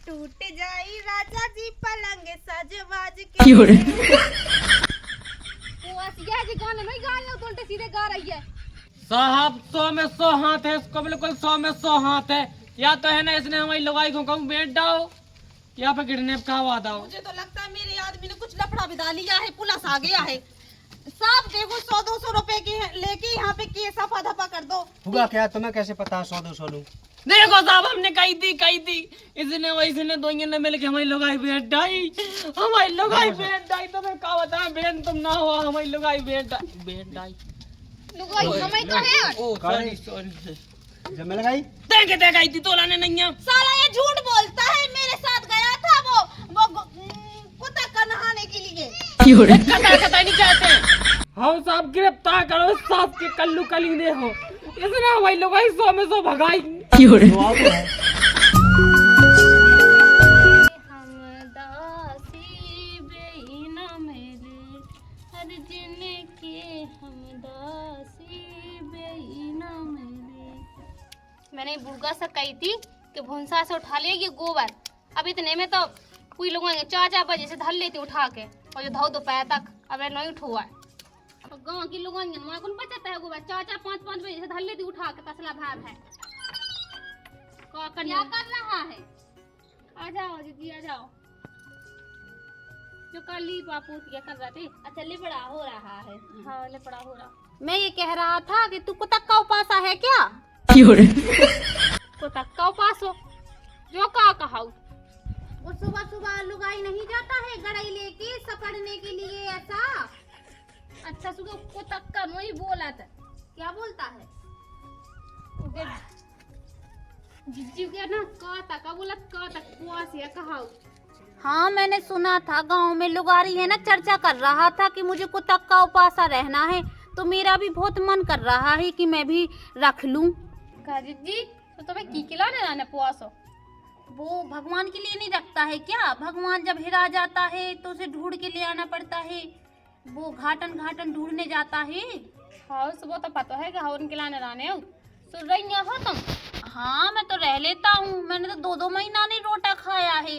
टूट जाई राजा जी पलंग सजवाज के। वो आसिया जी गाना नहीं गा रहे हो, तो उल्टे सीधे गा रही है। साहब 100 में 100 हाथ है, इसको बिल्कुल 100 में 100 हाथ है। या तो है ना इसने हमारी लुगाई को कहूँ बेच डाओ, या फिर किडनैप का वादा हो। मुझे तो लगता है मेरे आदमी ने कुछ लफड़ा भी डाल लिया है, पुलिस आ गया है। साहब देखो 100-200 रुपए की लेके यहाँ पे केस सफा दफा कर दो। हुआ क्या, तुम्हें कैसे पता 100-200 लूं? देखो साहब हमने कही थी इसने वैसे ने दो ने मिल के हमारी लुगाई बेच डाई, हमारी लुगाई बेच डाई। तो मैं क्या बताऊं बहन, तुम ना हो हमारी लुगाई बेच डाई। लुगाई हमें तो है। ओ सॉरी जब मैं लगाई देखे गई थी तोला ने नहीं है। साला ये झूठ बोलता है, मेरे साथ गया था वो कुत्ता का नहाने के लिए। कता नहीं कहते हम साहब गिरफ्तार करो, साहब के कल्लू कलीने हो। इसने हमारी लुगाई 100 में 100 भगाई। मैंने बुड़गा से कही थी कि भुंसा से उठा लेगी गोबर। अब इतने में तो कोई लोग 4-4 बजे से धर लेती उठा के, और जो धो दोपहर तक अब नहीं उठुआ। गाँव की लोग कौन बचाता है गोबर, 4-4-5-5 बजे से धर लेती उठा के तसला भार है। क्या कर रहा है? आ जाओ दीदी आ जाओ। जो कर ली बापू क्या कर रहे थे? अच्छा लिपड़ा हो रहा है। हाँ लिपड़ा हो रहा। मैं ये कह रहा था कि तू कुत्ता का उपासा है क्या? कुत्ता का उपास हो जो कहा और सुबह सुबह लुगाई नहीं जाता है गड़ाई लेके सपड़ने के लिए ऐसा? अच्छा सुबह कुत्ता का नहीं बोला था। क्या बोलता है? जिज्जी के ना का बोला कुआस या कहा। हाँ मैंने सुना था गांव में लुगारी है ना चर्चा कर रहा था कि मुझे कुत्ता का उपासा रहना है, तो मेरा भी बहुत मन कर रहा है कि मैं भी रख लूं। जिज्जी तो तुम्हें की खिलाने लाने पुआसो? वो भगवान के लिए नहीं रखता है क्या? भगवान जब हिरा जाता है तो उसे ढूंढ के ले आना पड़ता है, वो घाटन ढूंढने जाता है। हाँ सुबह तो पता है कि हवन खिलाने लाने हो। सुन रही हो तुम? हाँ मैं तो रह लेता हूँ, मैंने तो 2-2 महीना नहीं रोटा खाया है।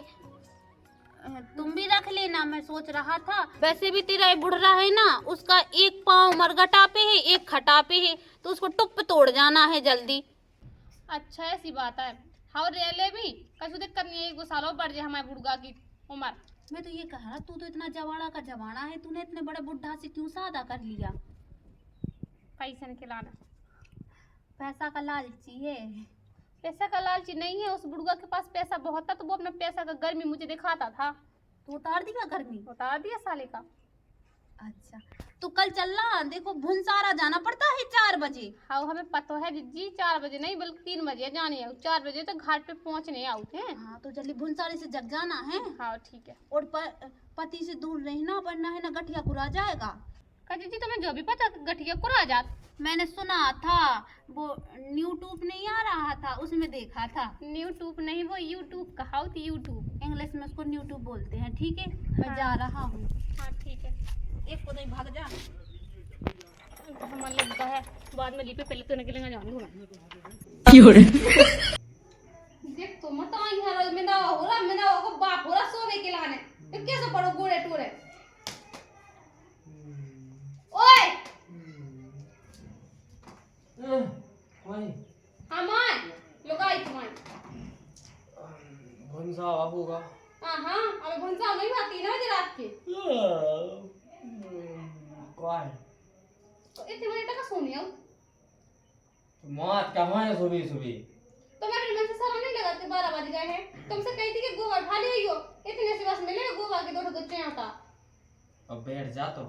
तुम भी रख लेना, मैं सोच रहा था। वैसे भी तेरा बुढ़ा है ना, उसका एक पाँव मरगटा पे है एक खटा पे है, तो उसको टुप तोड़ जाना है जल्दी। अच्छा ऐसी बात है। हाँ रेले भी कसु दिक्कत नहीं है, 1 सालों बढ़ जाए हमारे बुढ़गा की उम्र। मैं तो ये कह रहा, तू तो इतना जवाड़ा का जवाना है, तूने इतने बड़े बुढ़ा से क्यों शादी कर लिया? पैसे नहीं खिलाना। पैसा का लालची है? पैसा का लालची नहीं है, उस बुढ़गा के पास पैसा बहुत था तो वो अपना पैसा का गर्मी मुझे दिखाता था, तो उतार दिया गर्मी? उतार दिया साले का। अच्छा तो कल चलना, देखो भुनसारा जाना पड़ता है 4 बजे। हाँ हमें पता है जी 4 बजे नहीं बल्कि 3 बजे जाने आओ, 4 बजे तो घाट पे पहुँचने आते हैं। हाँ तो जल्दी भुनसारे से जग जाना है। हाँ ठीक है। और पति से दूर रहना, वरना है ना गठिया कुरा जाएगा। जी तुम्हें जो भी पता गठिया कुरा जात। मैंने सुना था, वो यूट्यूब नहीं आ रहा था उसमें देखा था। यूट्यूब नहीं वो यूट्यूब कहा थी, यूट्यूब इंग्लिश में उसको यूट्यूब बोलते हैं। ठीक है मैं जा रहा हूँ। हाँ ठीक है। एक को नहीं भाग जा। हमारे लगता है बाद में लिपे पहले तो निकलेंगे जाऊंगा। देख तो मत आई है में ना हो रहा, में ना हो बाप हो रहा सोवे के लाने तो कैसे पड़ो गोड़े टूरे। ओए हमाय लुगाई तुम्हारी भुंसा बाबू का। हां अबे भुंसा नहीं बात 3 बजे रात के। कौन तो इतने बजे तक सोनी हो? मौत कहाँ है सुबह तो मैं अपने मन से सलाम नहीं लगाते, 12 बज गए हैं। तुमसे कही थी कि गोबर खा ले हो, इतने से बस मिले गोबर के 2 बच्चे आता। अब बैठ जा तो।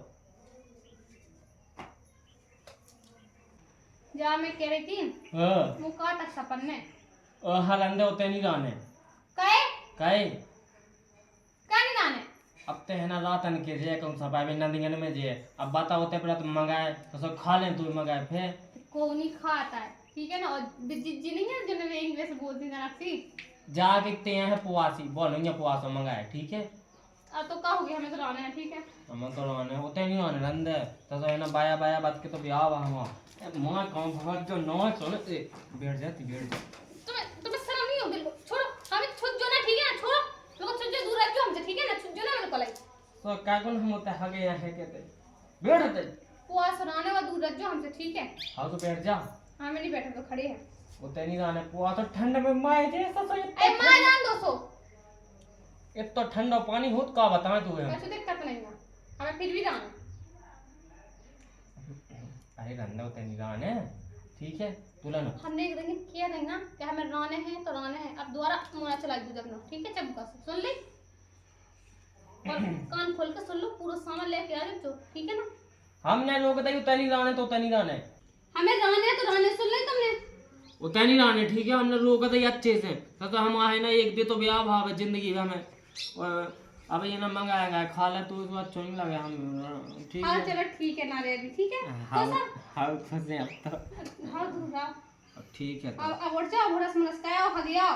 जा मैं कह रही थी वो कहा तक सपन में हलंदे होते नहीं जाने कहे क्या नहीं जाने। अब ते है ना रातन के जे कौन सा पावे नंदिगन में जे अब बता होते पहले तुम मंगाए तो सब खा लें, तू मंगाए फिर को नहीं खाता है ठीक है ना। और जिज्जी नहीं है जिन्होंने इंग्लिश बोलती जनकसी जा दिखते हैं पुआसी बोलो ये पुआसो मंगाए ठीक है। अब तो कहोगे हमें तो लाने हैं ठीक है। हम तो लाने होते नहीं आने रंदे तो है ना बाया बाया बात के तो ब्याह हुआ हम मां कौन भगत जो नौ चले बैठ जाती बैठ जा। तुम्हें शर्म नहीं होगी? छोड़ो हमें खुद जो ना ठीक है ना छोड़ो। सो क्या कौन हम होता है आगे यहाँ कहते बैठ होते पुआ सुनाने वा दूर रख जो हमसे, ठीक है? हाँ तो बैठ जा हाँ मैं नहीं बैठा तो खड़े हैं। उतने नहीं रहने पुआ तो ठंड में माए जैसा सो ए मां जान 200 इतना ठंडा पानी होत का बताएं तू कैसे दिक्कत नहीं ना, हमें फिर भी जाना। अरे रंदा उतने नहीं रहने ठीक है तुला ना हमने एक दिन किया नहीं ना कि हमें राने हैं तो राने हैं, अब दोबारा मुना चला दू जब ना, ठीक है? चबका से सुन ले और कान खोल के सुन लो, पूरा सामान लेके आ जाओ, ठीक है ना? हमने लोग बताई उतने नहीं रहने तो उतने नहीं रहने हमें राने है तो राने, सुन ले तुमने? उतने नहीं रहने ठीक है हमने लोग बताई अच्छे से तो हम आए ना एक दे तो ब्याह भाव है जिंदगी में हमें और अब ये ना मंगाएगा खा ले तो उसके बाद चोरी लगे हम ठीक हाँ है चलो ठीक है ना रे अभी, ठीक है? हाँ तो सब हाँ फंसे अब तो हाँ दूर रहा, ठीक है अब उठ जाओ, भोरस मनस का आओ हगिया,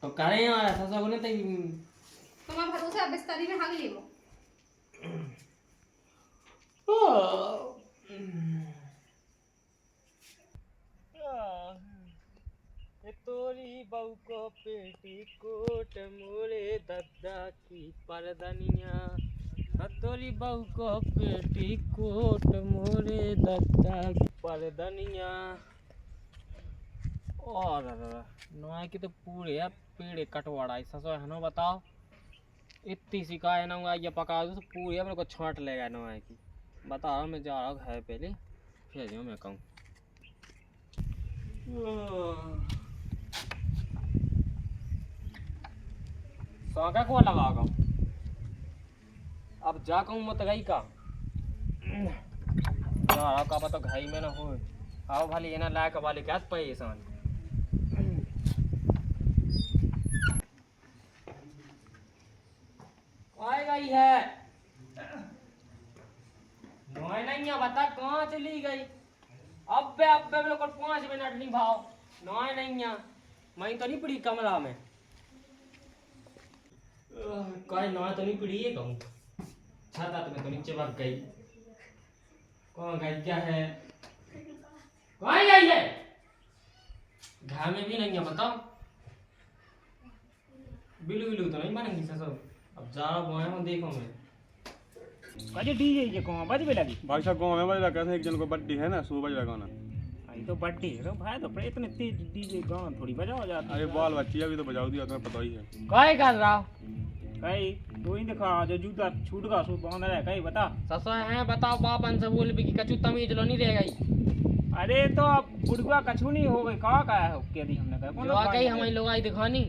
तो करें यार ऐसा सब नहीं तुम्हारे भरोसे अब बिस्तारी में हग लियो। तोरी बहू को पेटी कोट मोरे दादा की परदनिया तोरी बहू को पेटी कोट मोरे दादा की परदनिया और नोए की तो पूरे पेड़ कटवाड़ा ऐसा सो है ना बताओ इतनी शिकायत ना ये पका दो तो पूरी मेरे को छांट लेगा नोए की बता रहा मैं जा रहा हूँ घर पहले फिर जो मैं कहूँ सागा को लगागा अब जा कहूँ मत गई का यार का पता घाई में ना हो आओ भाली ये ना लायक वाले क्या पैसा आए गई है नोए नहीं है बता कहाँ चली गई अब मेरे को 5 मिनट नहीं भाव नोए नहीं है मैं तो नहीं पड़ी कमरा में कहीं नोए तो नहीं पड़ी है कहूँ छाता तो मैं तो नीचे भाग गई कौन गई क्या है कहाँ गई है घर में भी नहीं है बताओ बिलू बिलू तो नहीं बनेंगी सब अब जा रहा हूँ देखो मैं अरे डीजे ये कौन बज भी लगी भाई साहब गाँव में बज रहा कहते हैं एक जन को बर्थडे है ना सुबह बज रहा गाना आई तो बर्थडे है भाई तो इतने तेज डीजे गाना थोड़ी बजाओ जाती अरे बाल बच्ची अभी तो बजाओ दिया तुम्हें पता ही है काय कर रहा कहीं तो ही दिखा जो जूता छूट का सूट बांध रहा है कहीं बता ससुर है बताओ बापन से बोल भी कि कछु तमीज लो नहीं रह गई अरे तो अब बुढ़वा कछु नहीं हो गई कहा का है क्या दी हमने कहा जो कहीं हमारी लोग आई दिखानी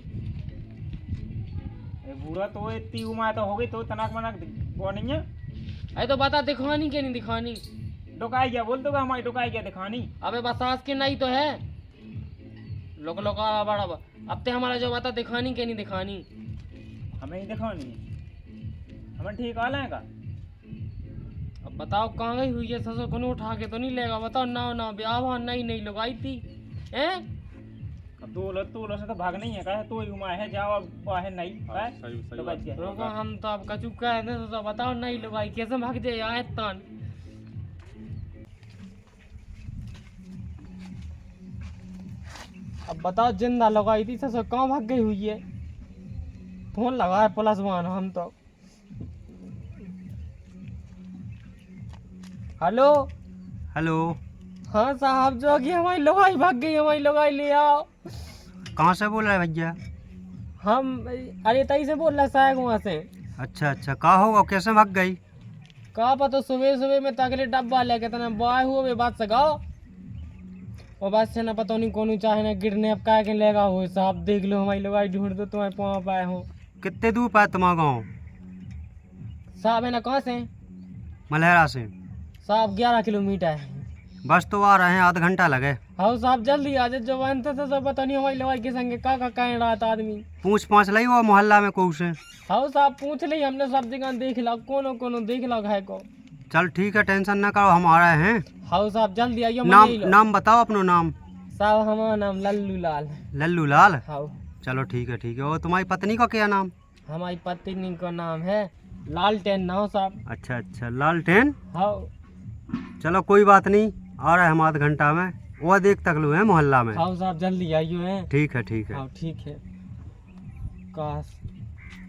बूढ़ा तो इतनी उम्र तो हो गई तो तनाक मनाक वो नहीं है अरे तो बता दिखानी के नहीं दिखानी डुकाई क्या बोल दो हमारी डुकाई क्या दिखानी अबे बसास के नहीं तो है लोग लोग बड़ा अब ते हमारा जो बता दिखानी के नहीं दिखानी हमें ही दिखानी है हमें ठीक आ लेगा अब बताओ कहाँ गई हुई है ससुर को उठा के तो नहीं लेगा बताओ ना ना ब्याह नहीं लोग आई थी हैं अब तो से तो भाग नहीं है कहे तो ही उम्र है जाओ अब है नहीं है सही सही तो बात। बच गया रोको हम तो अब कचू कह दे तो बताओ नहीं लोग आई कैसे भाग जाए आए तन अब बताओ जिंदा लगाई थी ससुर कहाँ भाग गई हुई है फोन लगाए प्लस वन हम तो हेलो हेलो हाँ साहब जो कि हमारी लोगाई भाग गई हमारी लोगाई ले आओ कहाँ से बोल रहे हैं भैया? हम अरे तई से बोल रहा साहब वहाँ से अच्छा अच्छा, कहाँ होगा कैसे भाग गई? कहा पता सुबह सुबह में तकले डब्बा लेके तना बाय हुए बात से गाओ और बात से ना पता नहीं कौन चाहे ना गिरने अब का के लेगा हो साहब देख लो हमारी लोगाई ढूंढ दो तुम्हारे पाँव पाए हो कितने दूर पाए तुम्हारा गाँव? साहब है ना कहाँ से मलहरा से। साहब 11 किलोमीटर है बस तो आ रहे हैं, आधा घंटा लगे। हाँ साहब जल्दी आ जाए जो बनते थे सब पता नहीं हमारी लोगाई के संगे का कह रहा था आदमी पूछ पाछ लाई वो मोहल्ला में कहू से। हाँ साहब पूछ ली हमने सब जगह देख ला कोनो देख ला है को चल ठीक है, टेंशन ना करो, हम आ रहे हैं। हाँ साहब जल्दी आइयो नाम बताओ अपना नाम। साहब हमारा नाम लल्लू लाल। लल्लू लाल? हाँ चलो ठीक है ठीक है। और तुम्हारी पत्नी का क्या नाम? हमारी पत्नी का नाम है लालटेन नाव साहब। अच्छा अच्छा, लालटेन। हाँ चलो कोई बात नहीं, आ रहे हम आधा घंटा में। वो देख तक लो है मोहल्ला में। हाँ साहब जल्दी आइयो है। ठीक है ठीक है। हाँ ठीक है। काश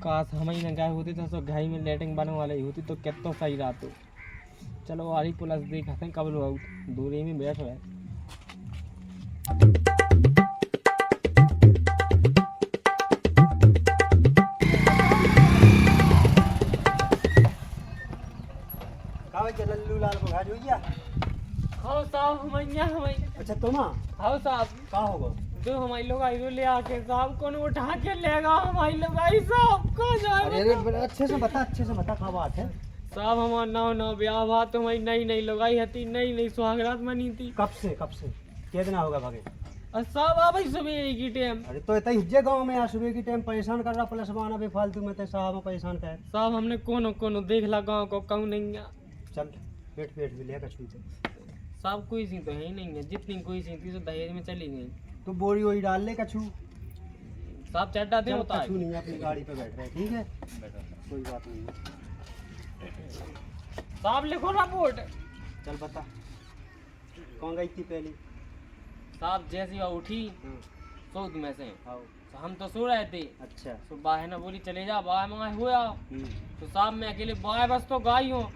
काश हम ही न गए होते तो सो घर में लेटिंग बनने वाली होती तो कितना सही रहा। तो चलो आरी पुलिस देखते हैं कब लोग दूरी में बैठ रहे। लल्लू लाल को घाट हुई है। हाँ साहब हमारे अच्छा तुम हाँ साहब कहाँ होगा? जो हमारे लोग आई ले आके साहब कौन उठा के लेगा हमारे लोग आई साहब को अरे अरे अच्छे से बता क्या बात है? साहब हमारा नौ ब्याह हुआ तो हमारी नई लगाई थी नई सुहागरात मनी थी। कब से कितना होगा भागे? और साहब आ भाई सुबह की टाइम। अरे तो इतना हिज्जे गांव में यार सुबह की टाइम परेशान कर रहा प्लस वाना बेफालतू में साहब परेशान कर। साहब हमने कोनो देख ला गाँव को कहूँ नहीं है। चल पेट भी ले कछू से। साहब कोई सी तो है ही नहीं है, जितनी कोई सी थी तो दहेज में चली गई। तो बोरी वही डाल ले कछू। साहब चड्डा दे चल, होता कछू है। नहीं अपनी गाड़ी पे बैठ रहे ठीक है कोई बात नहीं है। साहब लिखो रिपोर्ट। चल बता कौन गई थी पहली? साहब जैसी वह उठी सोच में से आओ। तो हम तो सो रहे थे। अच्छा तो बाहर ना बोली चले जा बाहर मंगाए हुआ। तो साहब मैं अकेले बाहर बस तो गाय हूँ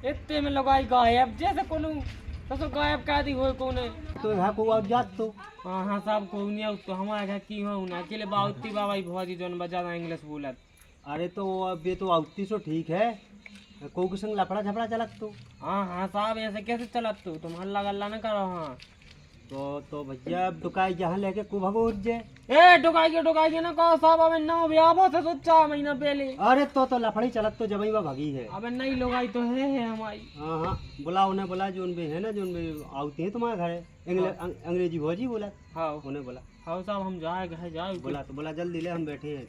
इतने में लगाई गायब जैसे कोनो तो गायब कह दी हो कोने। तो यहाँ को आप जात तो हाँ साहब को नहीं तो हमारे घर की हूँ ना अकेले बाउती बाबा भौजी जो बजा इंग्लिश बोलत। अरे तो अब ये तो आवती सो ठीक है को के संग लफड़ा झपड़ा चलत तो। हाँ साहब ऐसे कैसे चलत तू तुम हल्ला गल्ला न करो। हाँ तो भैया दुकाई जहाँ लेके को भगो जे। ए डुकाई के ना कहो साहब अबे ना ब्याह से सोचा महीना पहले। अरे तो लफड़ी चलत तो जब भगी है। अबे नहीं लोग आई तो है हमारी। हाँ बुला उन्हें बोला जो उनमें है ना जो उनमें आती है तुम्हारे घर अंग्रेजी भौजी बोला। हाँ उन्हें बोला हाँ साहब हम जाए घर जाए बोला तो बोला जल्दी ले हम बैठे हैं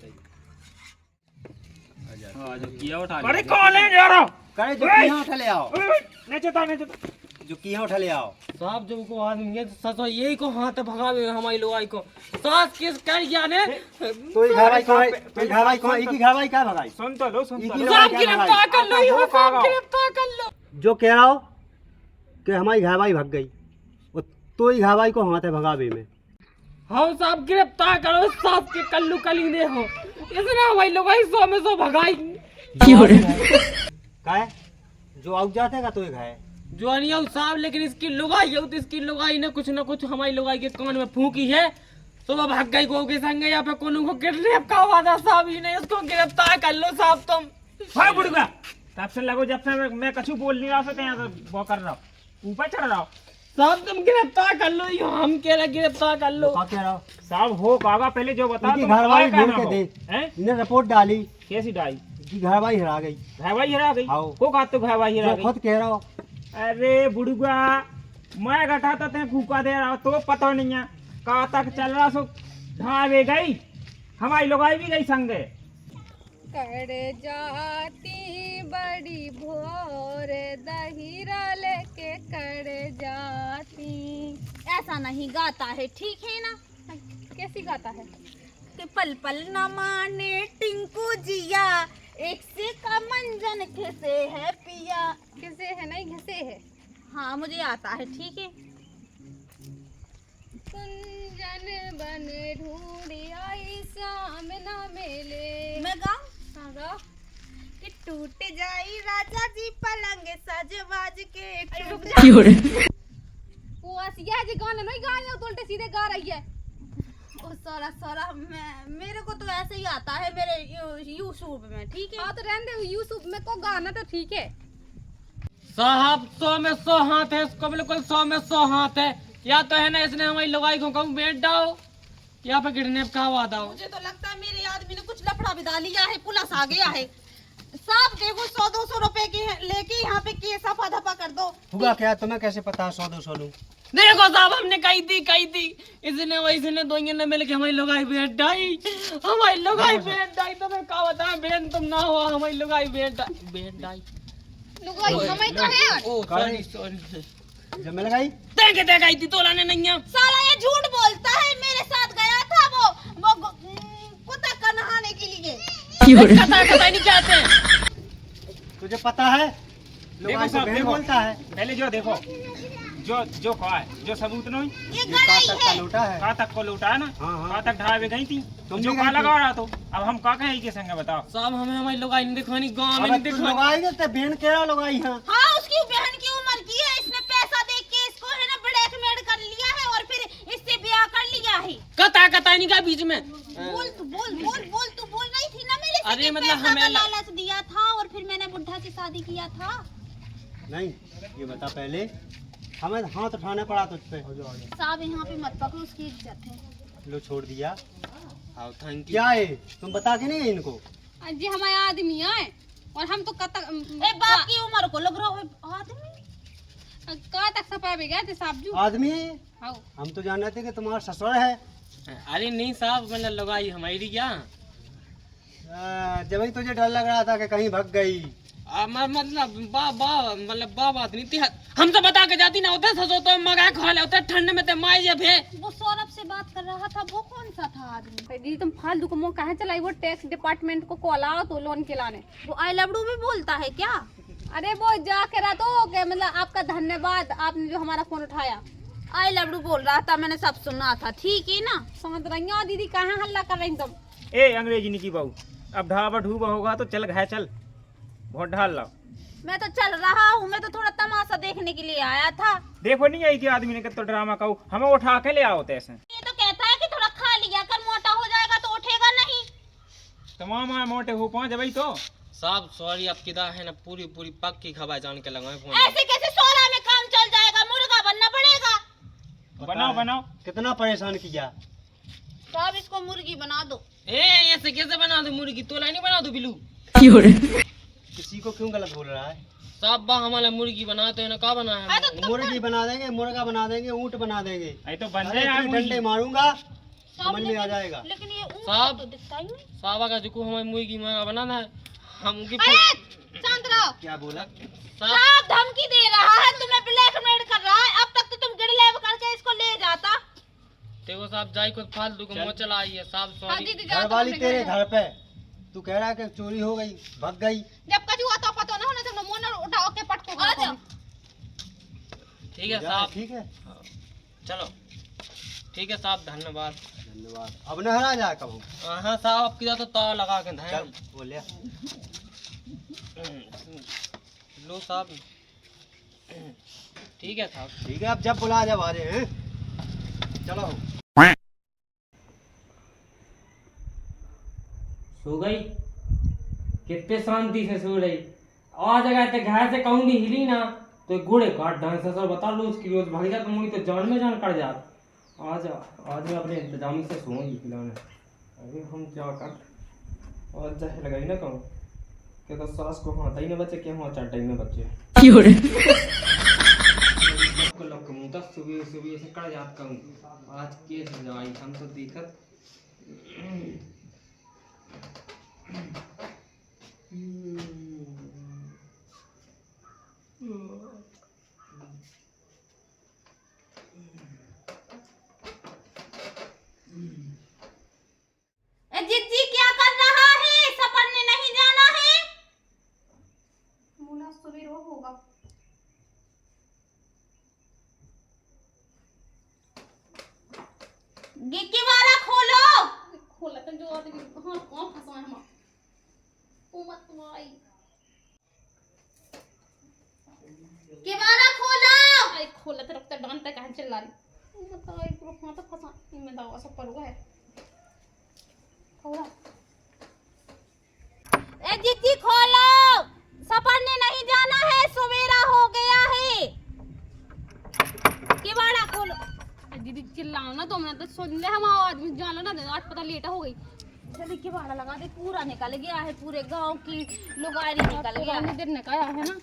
अरे कौन है यार? करे जो किया उठा ले आओ नहीं जो किया उठा ले आओ। साहब जब को आदमी ससो यही को हाथ भगावे हमारी लोग आई को सास किस कर गया ने। तो ये घरवाई कौन एक ही घरवाई का भगाई? सुन तो लो साहब गिरफ्तार कर लो यो साहब गिरफ्तार कर लो। जो कह रहा हो कि हमारी घरवाई भग गई वो तो ही घरवाई को हाथ है भगावे में। हाँ साहब गिरफ्तार करो साहब के कल्लू कली दे हो इसने हमारी लोग आई 100 में 100 भगाई। का है जो आउट जाते का तो एक है जो नहीं है साहब लेकिन इसकी लुगाई है तो इसकी लुगाई ने कुछ ना कुछ हमारी लुगाई के कान में फूकी है तो वह भाग गई को के संग या पे कोनो को किडनैप का वादा साहब ही ने इसको गिरफ्तार कर लो साहब तुम। हां बुढ़वा तब से लगो जब से मैं कछु बोल नहीं रहा था यहां से वो कर रहा हूं ऊपर चढ़ रहा हूं। साहब तुम गिरफ्तार कर लो यो हम कह रहे गिरफ्तार कर लो। कह रहा हो साहब हो कागा पहले जो बता इनकी घरवाई ढूंढ के दे। हैं इन्हें रिपोर्ट डाली कैसी डाई? कि घरवाई हरा गई। घरवाई हरा गई? आओ। को का तो घरवाई हरा जो गई? खुद कह रहा हो। अरे बुढ़वा मैं घटाता ते फूका दे रहा तो पता नहीं है कहा तक चल रहा सो ढावे गई हमारी लोग आई भी गई संगे। कर जाती बड़ी भोर दहीरा लेके कर जाती। ऐसा नहीं गाता है ठीक है ना? कैसी गाता है? कि पल पल न माने टिंकू जिया एक से का मंजन घिसे है पिया। किसे है नहीं घिसे है। हाँ मुझे आता है ठीक है। कुंजन बन ढूंढी आई शाम न मिले। मैं गाऊं? हाँ गाओ। कि टूट जाई राजा जी पलंग सजवाज के टूट वो आसिया जी गाना नहीं गा रही हो तो उल्टे सीधे गा रही है। ओ सारा मेरे को तो ऐसे ही आता है मेरे यूट्यूब में ठीक है। हाँ तो रहने दे यूसुफ में को गाना तो ठीक है। साहब 100 में 100 हाथ है इसको बिल्कुल 100 में 100 हाथ है। या तो है ना इसने हमारी लुगाई को कहूँ बैठ जाओ या पे किडनैप का वादा हो। मुझे तो लगता है मेरे आदमी ने कुछ लफड़ा बिदा लिया है पुलिस आ गया है। साहब देखो 100-200 रुपए की लेके यहाँ पे केस सफा दफा कर दो। हुआ क्या तुम्हें कैसे पता 100-200 लूं? देखो साहब हमने कही थी इसने वैसे ने दो ने मिल के हमारी लुगाई बैठ डाई हमारी लुगाई बैठ डाई तो मैं क्या बताऊं बहन तुम ना हो हमारी लुगाई बैठ डाई लुगाई हमें तो है। ओ सॉरी जब मैं लगाई देख आई थी तोला ने नहीं है। साला ये झूठ बोलता है मेरे साथ गया था वो कुत्ता का नहाने के लिए। कथा नहीं कहते तुझे पता है देखो साहब बहन बोलता है। पहले जो देखो जो कहा है जो सबूत नहीं ये ये गड़ाई कहाँ तक का है। लोटा है? कहाँ तक को लौटा है ना हाँ, हाँ। कहाँ तक ढाबे गई थी तुम जो भी कहाँ गई थी। लगा रहा तो अब हम कहाँ कहें के संग बताओ। साहब हमें हमारी लुगाई नहीं दिखवानी, गाँव में अबे नहीं तू दिखवानी। लगाएगा तो बेन केड़ा लगाई है? हाँ उसकी बहन की उम्र की है, इसने पैसा दे के इसको है ना ब्लैकमेल कर लिया है और फिर इससे ब्याह कर लिया है। कता नहीं का बीच में। बोल तू बोल रही थी ना मेरे से अरे कि मतलब पैसा हमें का लालच दिया था और फिर मैंने बुढ़ा से शादी किया था। नहीं, ये बता पहले, हमें हाथ उठाना पड़ा तुझ पे। साहब यहाँ पे मत पकड़ो, उसकी इज्जत है। लो छोड़ दिया। हाँ थैंक यू। क्या है, तुम बता के नहीं है इनको? जी हमारे आदमी है और हम तो ए बाप की उम्र को लग रहा है आदमी। कहाँ तक सफाई गए थे साहब जी। आदमी है? हाँ हम तो जानते थे कि तुम्हारा ससुर है। अरे नहीं साहब, मतलब लुगाई हमारी क्या। जब ही तुझे डर लग रहा था कि कहीं भग गई। मतलब बा बात नहीं थी। हम तो बता के जाती ना, उधर ससो तो मगा खा ले, उधर ठंड में ते माई जब है। वो सौरभ से बात कर रहा था, वो कौन सा था आदमी? दीदी तुम फालतू को मुँह कहाँ चलाई, वो टैक्स डिपार्टमेंट को कॉल आओ तो लोन के लाने। वो आई लवडू भी बोलता है क्या? अरे वो जा के रहा तो कि मतलब आपका धन्यवाद, आपने जो हमारा फोन उठाया। आई लवडू बोल रहा था, मैंने सब सुना था। ठीक है ना? समझ रही हो दीदी, कहाँ हल्ला कर रही तुम। ए अंग्रेजी नहीं की बहू, अब ढाबा ढूबा होगा तो चल घाय चल, बहुत ढाल लाओ। मैं तो चल रहा हूँ, मैं तो थोड़ा तमाशा देखने के लिए आया था। देखो नहीं आई कि आदमी ने कितना ड्रामा कहू, हमें उठा के ले आओ तैसे। ये तो कहता है कि थोड़ा खा लिया कर, मोटा हो जाएगा तो उठेगा नहीं। तमाम मोटे हो पहुँच भाई तो। साहब सॉरी, अब किदा है ना पूरी पक्की खबर जान के लगाए फोन। ऐसे कैसे 16 में काम चल जाएगा? मुर्गा बनना पड़ेगा। बनाओ कितना परेशान किया। साहब इसको मुर्गी बना दो। ए ऐसे कैसे बना दो मुर्गी? तो नहीं बना दो बिलू। किसी को क्यों गलत बोल रहा है? साहब बा हमारा मुर्गी बनाते हैं ना, का बना है? मुर्गी बना देंगे, मुर्गा बना देंगे, ऊँट बना देंगे। आई तो बन अरे जाए इतने डंडे मारूंगा, समझ में आ जाएगा। लेकिन ये ऊँट साहब। तो दिखता ही नहीं। साहब का जो हमारी मुर्गी मुर्गा बनाना है, हम उनकी अरे शांत रहो। क्या बोला? साहब साहब धमकी दे रहा है, तुम्हें ब्लैकमेल कर रहा है। अब तक तो तुम गिरलेब करके इसको ले जाता। देखो साहब जाई को फालतू को मुँह चला आई है साहब, सॉरी। घर वाली तेरे घर पे, तू कह रहा है कि चोरी हो गई, भग गई। जब कचुआ तो पता ना होने तुम मोना उठाओ के पटको आ जाओ। ठीक है जा, साहब, ठीक है, चलो ठीक है साहब, धन्यवाद। धन्यवाद। अब नहरा जा कब? हाँ साहब, अब किधर तो ताव लगा के चल धैन। बोलिए। लो साहब, ठीक है साहब। ठीक है, अब जब बुला जब आ रहे हैं, चलो। सो गई? कितने शांति से सो रही। आ जगह ते घर से कहूँ भी हिली ना तो गुड़े काट डांस सर बता, रोज की रोज भाग जा, तुम तो जान में जान कर जा। आज मैं अपने इंतजामी से सोऊंगी खिलौने। अरे हम जाकर और जहे लगाई ना कहूँ कि तो सास को हाँ तई ने बच्चे के हाँ चार टाइम में बच्चे को लोग मुँह सुबह सुबह से कर जात कहूँ। आज के जाई हम तो दिक्कत। जिज्जी क्या कर रहा है? सपरने नहीं जाना है? मोना सवेर होगा। किवाड़ा खोलो। खोला तो जो आदमी हाँ कौन फंसा है हम तू मत आई। किवाड़ा खोलो। अरे खोला तो रखता डांट तक कहाँ चल रही तू मत आई, पूरा हाँ तो फंसा इनमें दावा सब पर हुआ है। खोला ए जिज्जी खोलो, सपरने नहीं जाना है, सवेरा हो गया है। किवाड़ा खोलो। दीदी चिल्लाओ ना, तो मैंने तो सुन ले हम आदमी जानो ना, आज पता लेट हो गई। जल्दी किवाड़ा लगा दे, पूरा निकल गया है, पूरे गांव की लुगारी निकल गया है। देर निकाया है ना।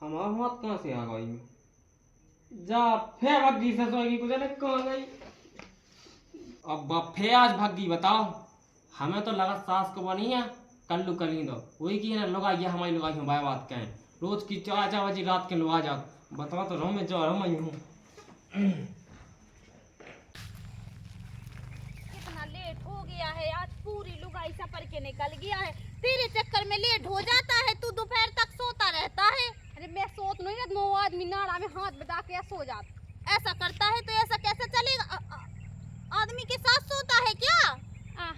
हमारा हाथ कहाँ से आ गई? जा फे भग्गी से सोएगी कुछ नहीं कहाँ गई? अब फे आज भग्गी बताओ। हमें तो लगा सास को बनी है कल्लू कली दो वही की है ना, लोग ये हमारी लोग हम बात कहें रोज की 4 बजे रात के लोग आ जाओ। बताओ तो मैं जो रहा मैं हूँ। कितना लेट हो गया है, आज पूरी लुगाई भाई सफर के निकल गया है, तेरे चक्कर में लेट हो जाता है, तू दोपहर तक सोता रहता है। अरे मैं सोत नहीं रहती, वो आदमी नाड़ा में हाथ बता के सो जाता। ऐसा करता है तो ऐसा कैसे चलेगा? आदमी के साथ सोता है क्या?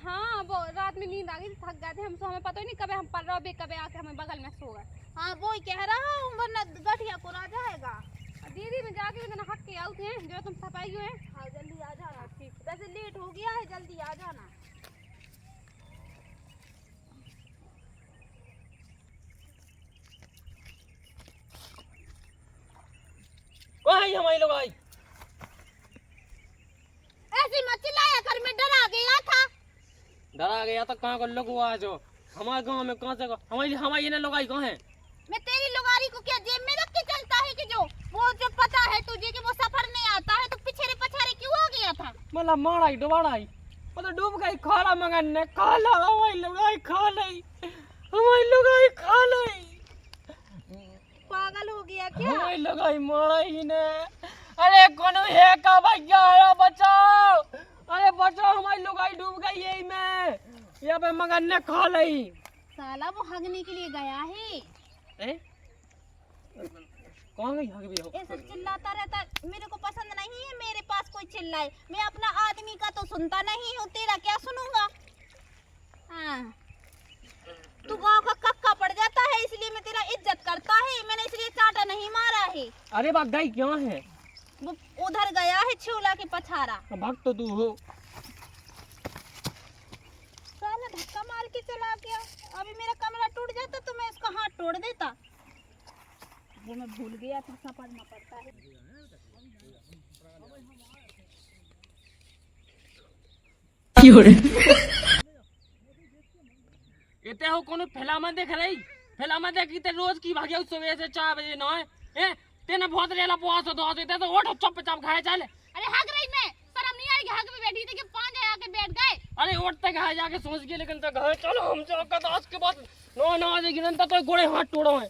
हाँ वो रात में नींद आ गई, थक गए थे हम, सो हमें पता ही नहीं कब हम पढ़ रहे कब आके हमें बगल में सो गए। हाँ वो ही कह रहा हूँ, वरना गठिया को आ जाएगा। दीदी में जाके मैंने हक के आउट हैं जो तुम सफाई हुए हैं। हाँ जल्दी आ जाना, ठीक वैसे लेट हो गया है, जल्दी आ जाना। कहाँ है हमारी लोग आई? ऐसे मत चिल्लाया कर, मैं डरा गया था। डरा गया तो कहाँ को लोग आज हो? हमारे गांव में कहाँ से हमारी ना लोग आई कहाँ है? मैं तेरी लुगारी को क्या जेब में रख के चलता है कि जो पता है तुझे कि वो सफर नहीं आता है, तो पिछड़े पछाड़े क्यों हो गया था? मतलब माराई डुबाड़ाई वो तो डूब गई, खाला मगन ने खाला हमारी लोग आई खा ली, हमारी लोग आई खा ली, पागल हो गया क्या? हमारी लोग आई मारा ही ने। अरे कौन है का भैया, अरे बचाओ, अरे बचाओ, हमारी लोग आई डूब गई यही में, यहाँ पे मगन ने खा ली। साला वो हगने के लिए गया है। कौन गई हग भी हो? ऐसे चिल्लाता रहता, मेरे को पसंद नहीं है मेरे पास कोई चिल्लाए। मैं अपना आदमी का तो सुनता नहीं हूँ, तेरा क्या सुनूंगा? हाँ तू गाँव का कक्का पड़ जाता है, इसलिए मैं तेरा इज्जत करता है, मैंने इसलिए चाटा नहीं मारा है। अरे बाग गई क्या है? वो उधर गया है छिवला के पछारा। भक्त तो तू हो। साला धक्का मार के चला गया, अभी मेरा कमरा टूट जाता तो मैं उसका हाथ तोड़ देता। वो मैं भूल गया था, समझना पड़ता है। इते हो कोनो फिल्म देख रही, फिल्म देखी ते रोज की भागे सुबह से 4 बजे ना है तेने बहुत रेला पोस दो से तो उठ चुप चाप खाए चल। अरे हक रही मैं, शर्म नहीं आई हक में बैठी थी कि 5 आके बैठ गए। अरे उठते खाए जाके सोच के, लेकिन तो घर चलो हम चलो का आज के बाद नो ना आज गिनन तो गोड़े हाथ तोड़ो है।